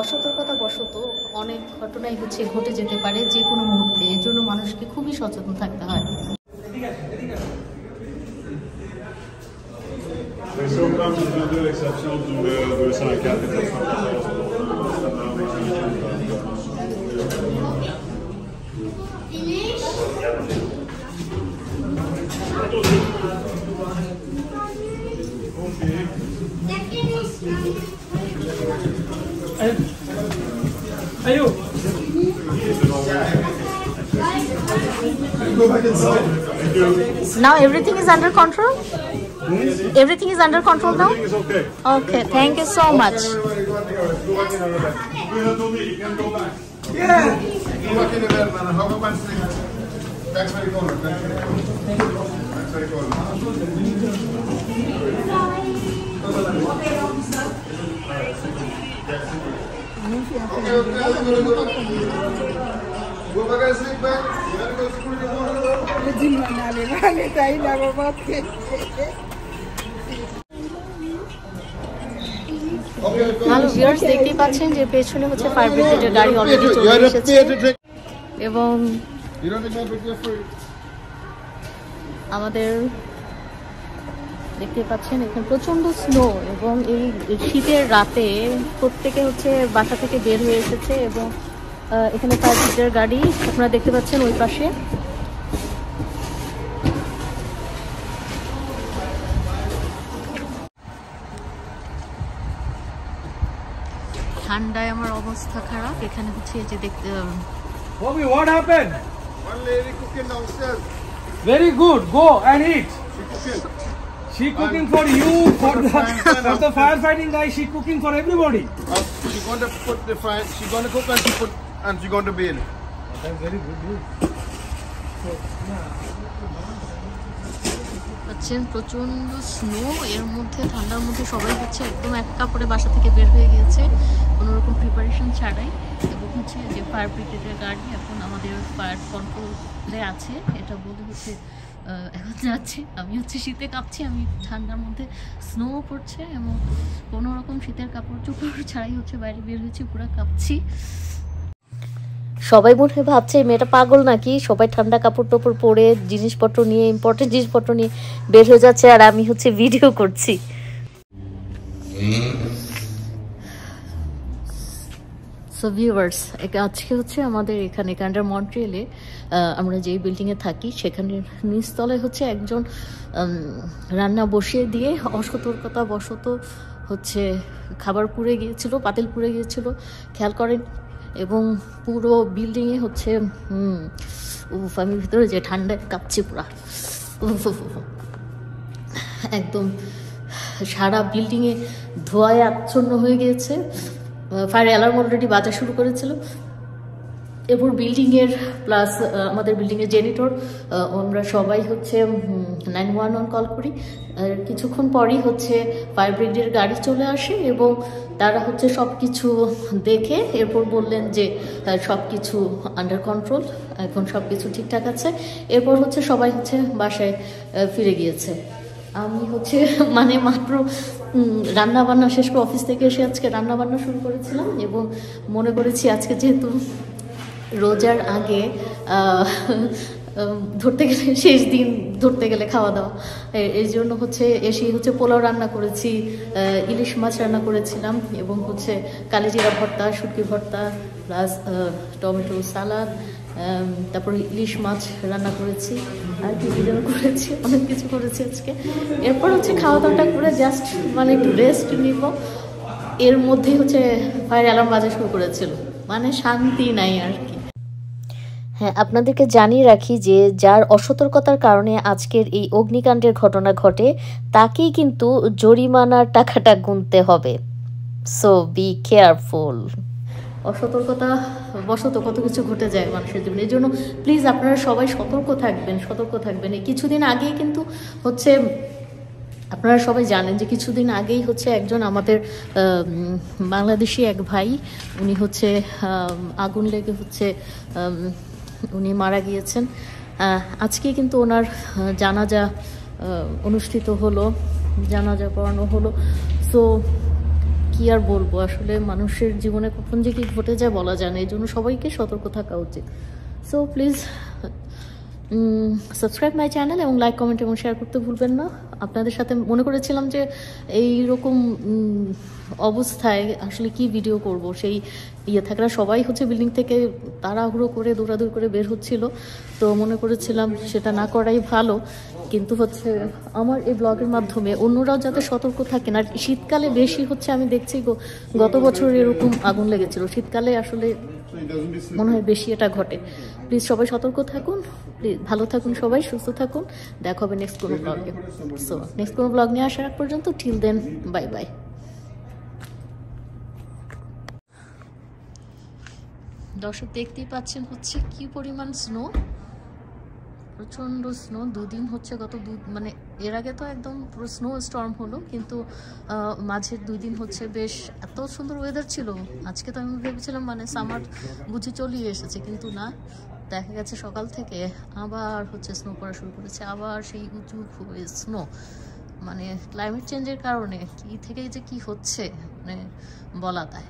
অসতর্কতা বশত অনেক ঘটনাই ঘটে যেতে পারে যে কোনো মুহূর্তে। এর জন্য মানুষকে খুবই সচেতন থাকতে হয়। Ayo. Go back inside. Now everything is under control? Everything is under control now? Everything is okay. Okay, thank you so much. You can go back. Yeah. Go back in the bed, man. How about my stick? Back to the corner. Back to the corner. Back to the corner. Okay. Go back and sleep back. You gotta go to the corner. Hello viewers, দেখতেই পাচ্ছেন যে পেছনে fire ব্রিগেডের গাড়ি already চলে এসেছে এবং আমাদের দেখতে পাচ্ছেন এখানে প্রচন্ড স্নো এবং এই শীতের রাতে প্রত্যেকে বাসা থেকে বের হয়ে এসেছে এবং এখানে ফায়ার ব্রিগেডের গাড়ি আপনারা দেখতে পাচ্ছেন ওই পাশে। ঠান্ডায় আমার অবস্থা খারাপ। এখানে এই যে দেখতে Bobby, what happened? One lady cooking downstairs. Very good. Go and eat. She cooking. She cooking for you, for the firefighting guy. She cooking for everybody. She going to put the fire. She going to cook and she going to bail. That's very good news. প্রচন্ড snow, এর মধ্যে ঠান্ডার মধ্যে সবাই একদম এক কাপড়ে বাসা থেকে বের হয়ে গিয়েছে কোনোরকম প্রিপারেশন ছাড়াই এবং যে ফায়ার ব্রিগেডের গাড়ি এখন আমাদের ফায়ার কন্ট্রোলে আছে। এটা বলে এখন যাচ্ছে। আমি শীতে কাঁপছি, আমি ঠান্ডার মধ্যে স্নো পড়ছে এবং কোনো রকম শীতের কাপড় চোপড় ছাড়াই বাইরে বের হয়েছি, পুরো কাঁপছি। সবাই মনে হয় ভাবছে মেয়েটা পাগল নাকি, সবাই ঠান্ডা কাপড় টাপড় পরে জিনিসপত্র নিয়ে, ইম্পর্টেন্ট জিনিসপত্র নিয়ে বের হয়ে যাচ্ছে আর আমি ভিডিও করছি। সো ভিউয়ার্স, আজকে আমাদের এখানে কানাডার মন্ট্রিয়ালে আমরা যেই বিল্ডিংয়ে থাকি সেখানে নিচতলায় একজন রান্না বসিয়ে দিয়ে অসতর্কতা বশত খাবার পুড়ে গিয়েছিল, পাতিল পুড়ে গিয়েছিল, খেয়াল করেন এবং পুরো বিল্ডিংয়ে আমি ভিতরে যে ঠান্ডায় কাঁপছি পুরা, একদম সারা বিল্ডিংয়ে ধোঁয়ায় আচ্ছন্ন হয়ে গিয়েছে। ফায়ার অ্যালার্ম অলরেডি বাজা শুরু করেছিল। এরপর বিল্ডিংয়ের প্লাস আমাদের বিল্ডিংয়ের জেনিটর আমরা সবাই 911 কল করি। কিছুক্ষণ পরই ফায়ার ব্রিগেডের গাড়ি চলে আসে এবং তারা সব কিছু দেখে এরপর বললেন যে সব কিছু আন্ডার কন্ট্রোল, এখন সব কিছু ঠিকঠাক আছে। এরপর সবাই বাসায় ফিরে গিয়েছে। আমি মানে মাত্র রান্না বান্না শেষ করে অফিস থেকে এসে আজকে রান্না বান্না শুরু করেছিলাম এবং মনে করেছি আজকে যেহেতু রোজার আগে ধরতে গেলে শেষ দিন, ধরতে গেলে খাওয়া দাওয়া, এই জন্য এসে পোলাও রান্না করেছি, ইলিশ মাছ রান্না করেছিলাম এবং কালিজিরা ভর্তা, শুটকি ভর্তা প্লাস টমেটো সালাদ, তারপর ইলিশ মাছ রান্না করেছি আর কি যেন করেছি, অনেক কিছু করেছি আজকে। এরপর খাওয়া দাওয়াটা করে জাস্ট মানে একটু রেস্ট নিব, এর মধ্যেই ফায়ার অ্যালার্ম বাজা শুরু করেছিল, মানে শান্তি নাই আর কি। হ্যাঁ, আপনাদেরকে জানিয়ে রাখি যে যার অসতর্কতার কারণে আজকের এই অগ্নিকাণ্ডের ঘটনা ঘটে তাকেই কিন্তু জরিমানার টাকাটা গুনতে হবে। So be careful. অসতর্কতা বশত কত কিছু ঘটে যায় মানুষের জীবনে, এই জন্য প্লিজ আপনারা সবাই সতর্ক থাকবেন। এই কিছুদিন আগেই কিন্তু আপনারা সবাই জানেন যে কিছুদিন আগেই একজন আমাদের বাংলাদেশি এক ভাই, উনি আগুন লেগে উনি মারা গিয়েছেন। আজকে কিন্তু ওনার জানাজা অনুষ্ঠিত হলো, জানাজা পড়ানো হলো। সো কি কি আর বলবো, আসলে মানুষের জীবনে কখন যে কি ঘটে যায় বলা যায় না, এই জন্য সবাইকে সতর্ক থাকা উচিত। So please subscribe my channel এবং লাইক, কমেন্ট এবং শেয়ার করতে ভুলবেন না। আপনাদের সাথে মনে করেছিলাম যে এইরকম অবস্থায় আসলে কি ভিডিও করব, সেই থাকরা সবাই হচ্ছে বিল্ডিং থেকে তাড়াহুড়ো করে দৌড়াদৌড়ি করে বের হচ্ছিল, তো মনে করেছিলাম সেটা না করাই ভালো। কিন্তু হচ্ছে আমার এই ব্লগের মাধ্যমে অন্যরাও যাতে সতর্ক থাকেন। আর শীতকালে বেশি হচ্ছে আমি দেখছি গত বছর এরকম আগুন লেগেছিল, শীতকালে আসলে মনে হয় বেশি এটা ঘটে। প্লিজ সবাই সতর্ক থাকুন, প্লিজ ভালো থাকুন, সবাই সুস্থ থাকুন। দেখা হবে নেক্সট কোনো ব্লগে। সো নেক্সট কোনো ব্লগ নিয়ে আসার আগ পর্যন্ত টিল দেন বাই বাই। দর্শক দেখতেই পাচ্ছেন হচ্ছে কি পরিমাণ স্নো, প্রচণ্ড স্নো। দুদিন হচ্ছে মানে এর আগে তো একদম পুরো স্নো স্টর্ম হলো, কিন্তু মাঝের 2 দিন হচ্ছে বেশ এত সুন্দর ওয়েদার ছিল। আজকে তো আমি ভেবেছিলাম মানে সামার বুঝি চলিয়ে এসেছে, কিন্তু না, দেখা গেছে সকাল থেকে আবার হচ্ছে স্নো পড়া শুরু করেছে, আবার সেই উঁচু স্নো। মানে ক্লাইমেট চেঞ্জের কারণে কি থেকে যে কি হচ্ছে মানে বলা যায়।